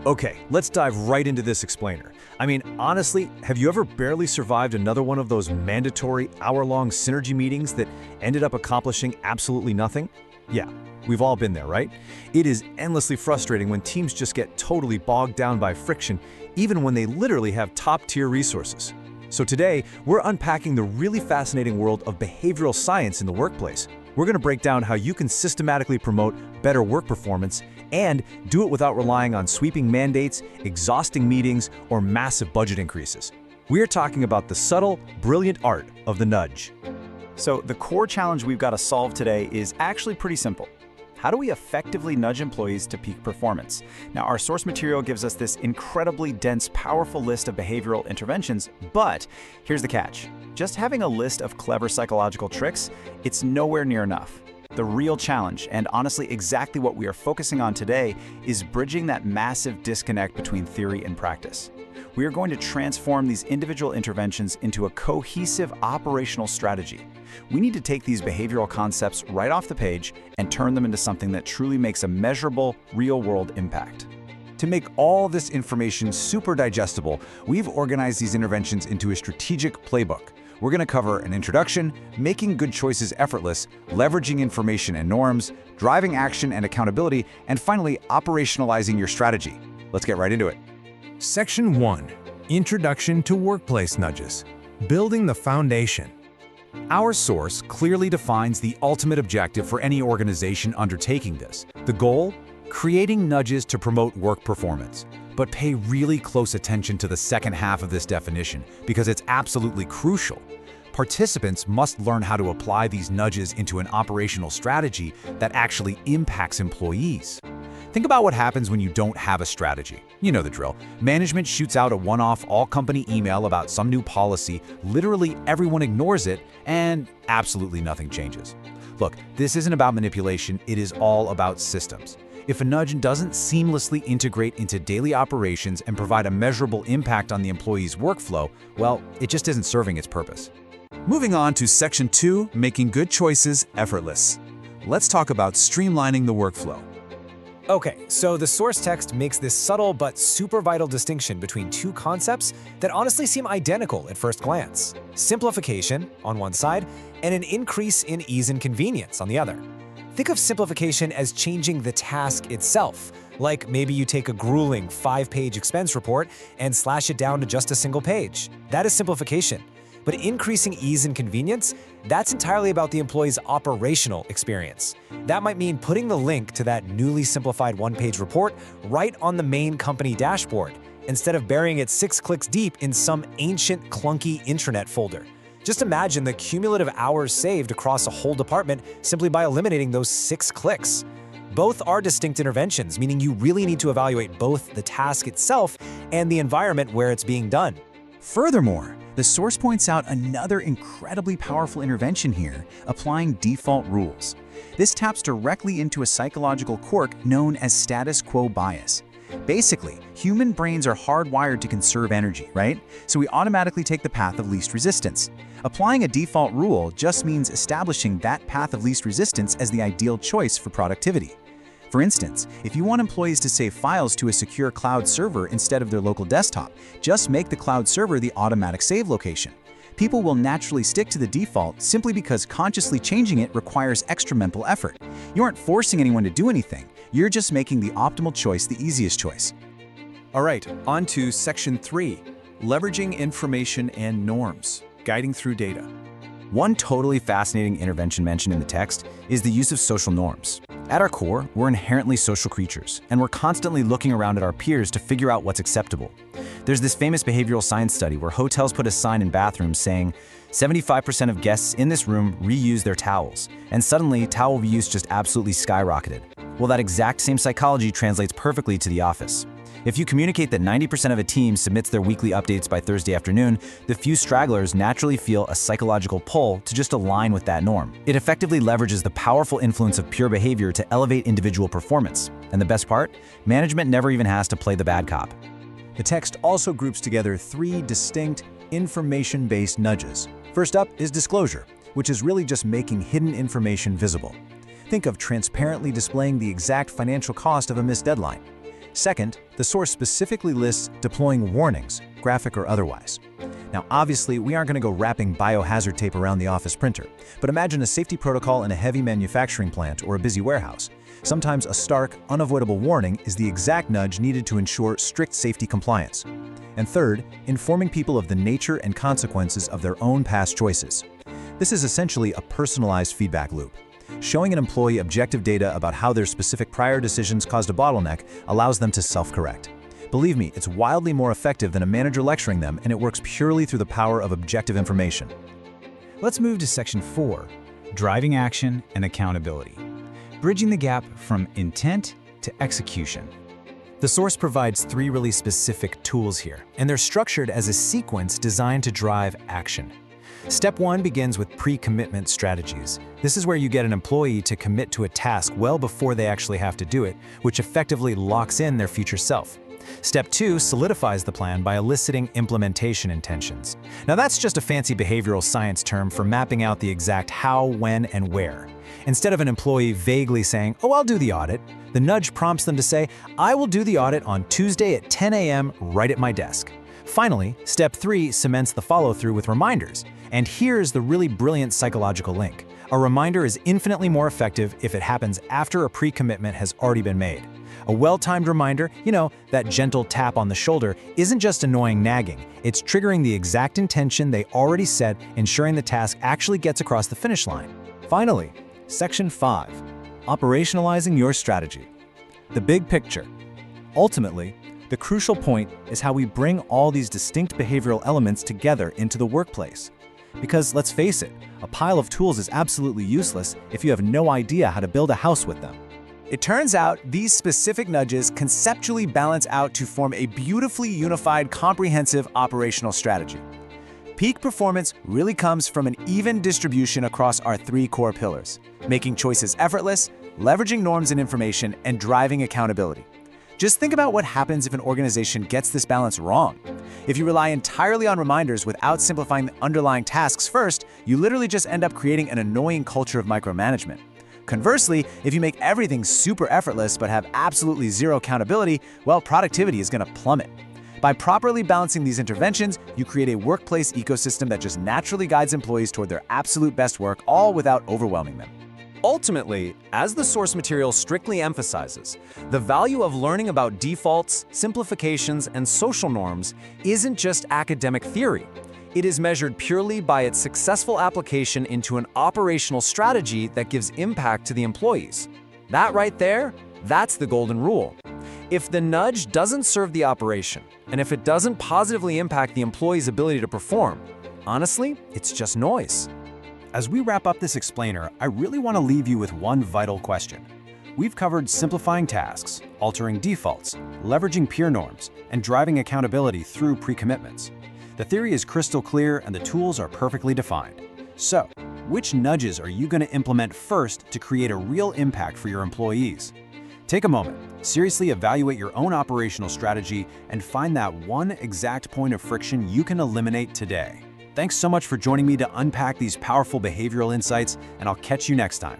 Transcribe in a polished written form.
Okay, let's dive right into this explainer. I mean, honestly, have you ever barely survived another one of those mandatory hour-long synergy meetings that ended up accomplishing absolutely nothing? Yeah, we've all been there, right? It is endlessly frustrating when teams just get totally bogged down by friction, even when they literally have top-tier resources. So today, we're unpacking the really fascinating world of behavioral science in the workplace. We're going to break down how you can systematically promote better work performance and do it without relying on sweeping mandates, exhausting meetings, or massive budget increases. We're talking about the subtle, brilliant art of the nudge. So the core challenge we've got to solve today is actually pretty simple. How do we effectively nudge employees to peak performance? Now, our source material gives us this incredibly dense, powerful list of behavioral interventions, but here's the catch. Just having a list of clever psychological tricks, it's nowhere near enough. The real challenge, and honestly exactly what we are focusing on today, is bridging that massive disconnect between theory and practice. We are going to transform these individual interventions into a cohesive operational strategy. We need to take these behavioral concepts right off the page and turn them into something that truly makes a measurable, real-world impact. To make all this information super digestible, we've organized these interventions into a strategic playbook. We're going to cover an introduction, making good choices effortless, leveraging information and norms, driving action and accountability, and finally, operationalizing your strategy. Let's get right into it. Section 1. Introduction to Workplace Nudges. Building the Foundation. Our source clearly defines the ultimate objective for any organization undertaking this. The goal? Creating nudges to promote work performance. But pay really close attention to the second half of this definition because it's absolutely crucial. Participants must learn how to apply these nudges into an operational strategy that actually impacts employees. Think about what happens when you don't have a strategy. You know the drill. Management shoots out a one-off all-company email about some new policy, literally everyone ignores it, and absolutely nothing changes. Look, this isn't about manipulation, it is all about systems. If a nudge doesn't seamlessly integrate into daily operations and provide a measurable impact on the employee's workflow, well, it just isn't serving its purpose. Moving on to Section 2, Making Good Choices Effortless. Let's talk about streamlining the workflow. Okay, so the source text makes this subtle but super vital distinction between two concepts that honestly seem identical at first glance. Simplification on one side, and an increase in ease and convenience on the other. Think of simplification as changing the task itself. Like maybe you take a grueling 5-page expense report and slash it down to just a single page. That is simplification. But increasing ease and convenience, that's entirely about the employee's operational experience. That might mean putting the link to that newly simplified one-page report right on the main company dashboard, instead of burying it 6 clicks deep in some ancient, clunky intranet folder. Just imagine the cumulative hours saved across a whole department simply by eliminating those 6 clicks. Both are distinct interventions, meaning you really need to evaluate both the task itself and the environment where it's being done. Furthermore, the source points out another incredibly powerful intervention here, applying default rules. This taps directly into a psychological quirk known as status quo bias. Basically, human brains are hardwired to conserve energy, right? So we automatically take the path of least resistance. Applying a default rule just means establishing that path of least resistance as the ideal choice for productivity. For instance, if you want employees to save files to a secure cloud server instead of their local desktop, just make the cloud server the automatic save location. People will naturally stick to the default simply because consciously changing it requires extra mental effort. You aren't forcing anyone to do anything, you're just making the optimal choice the easiest choice. All right, on to Section 3, Leveraging Information and Norms, Guiding Through Data. One totally fascinating intervention mentioned in the text is the use of social norms. At our core, we're inherently social creatures, and we're constantly looking around at our peers to figure out what's acceptable. There's this famous behavioral science study where hotels put a sign in bathrooms saying, 75% of guests in this room reuse their towels, and suddenly towel reuse just absolutely skyrocketed. Well, that exact same psychology translates perfectly to the office. If you communicate that 90% of a team submits their weekly updates by Thursday afternoon, the few stragglers naturally feel a psychological pull to just align with that norm. It effectively leverages the powerful influence of pure behavior to elevate individual performance. And the best part? Management never even has to play the bad cop. The text also groups together 3 distinct, information-based nudges. First up is disclosure, which is really just making hidden information visible. Think of transparently displaying the exact financial cost of a missed deadline. Second, the source specifically lists deploying warnings, graphic or otherwise. Now, obviously, we aren't going to go wrapping biohazard tape around the office printer, but imagine a safety protocol in a heavy manufacturing plant or a busy warehouse. Sometimes a stark, unavoidable warning is the exact nudge needed to ensure strict safety compliance. And third, informing people of the nature and consequences of their own past choices. This is essentially a personalized feedback loop. Showing an employee objective data about how their specific prior decisions caused a bottleneck allows them to self-correct. Believe me, it's wildly more effective than a manager lecturing them, and it works purely through the power of objective information. Let's move to Section 4, Driving Action and Accountability. Bridging the gap from intent to execution. The source provides 3 really specific tools here, and they're structured as a sequence designed to drive action. Step 1 begins with pre-commitment strategies. This is where you get an employee to commit to a task well before they actually have to do it, which effectively locks in their future self. Step 2 solidifies the plan by eliciting implementation intentions. Now that's just a fancy behavioral science term for mapping out the exact how, when, and where. Instead of an employee vaguely saying, "Oh, I'll do the audit," the nudge prompts them to say, "I will do the audit on Tuesday at 10 a.m. right at my desk." Finally, Step 3 cements the follow-through with reminders. And here's the really brilliant psychological link. A reminder is infinitely more effective if it happens after a pre-commitment has already been made. A well-timed reminder, that gentle tap on the shoulder, isn't just annoying nagging. It's triggering the exact intention they already set, ensuring the task actually gets across the finish line. Finally, Section 5, Operationalizing your strategy. The big picture. Ultimately, the crucial point is how we bring all these distinct behavioral elements together into the workplace. Because let's face it, a pile of tools is absolutely useless if you have no idea how to build a house with them. It turns out these specific nudges conceptually balance out to form a beautifully unified, comprehensive operational strategy. Peak performance really comes from an even distribution across our 3 core pillars: making choices effortless, leveraging norms and information, and driving accountability. Just think about what happens if an organization gets this balance wrong. If you rely entirely on reminders without simplifying the underlying tasks first, you literally just end up creating an annoying culture of micromanagement. Conversely, if you make everything super effortless but have absolutely zero accountability, well, productivity is going to plummet. By properly balancing these interventions, you create a workplace ecosystem that just naturally guides employees toward their absolute best work, all without overwhelming them. Ultimately, as the source material strictly emphasizes, the value of learning about defaults, simplifications, and social norms isn't just academic theory. It is measured purely by its successful application into an operational strategy that gives impact to the employees. That right there, that's the golden rule. If the nudge doesn't serve the operation, and if it doesn't positively impact the employee's ability to perform, honestly, it's just noise. As we wrap up this explainer, I really want to leave you with one vital question. We've covered simplifying tasks, altering defaults, leveraging peer norms, and driving accountability through pre-commitments. The theory is crystal clear and the tools are perfectly defined. So, which nudges are you going to implement first to create a real impact for your employees? Take a moment, seriously evaluate your own operational strategy, and find that one exact point of friction you can eliminate today. Thanks so much for joining me to unpack these powerful behavioral insights, and I'll catch you next time.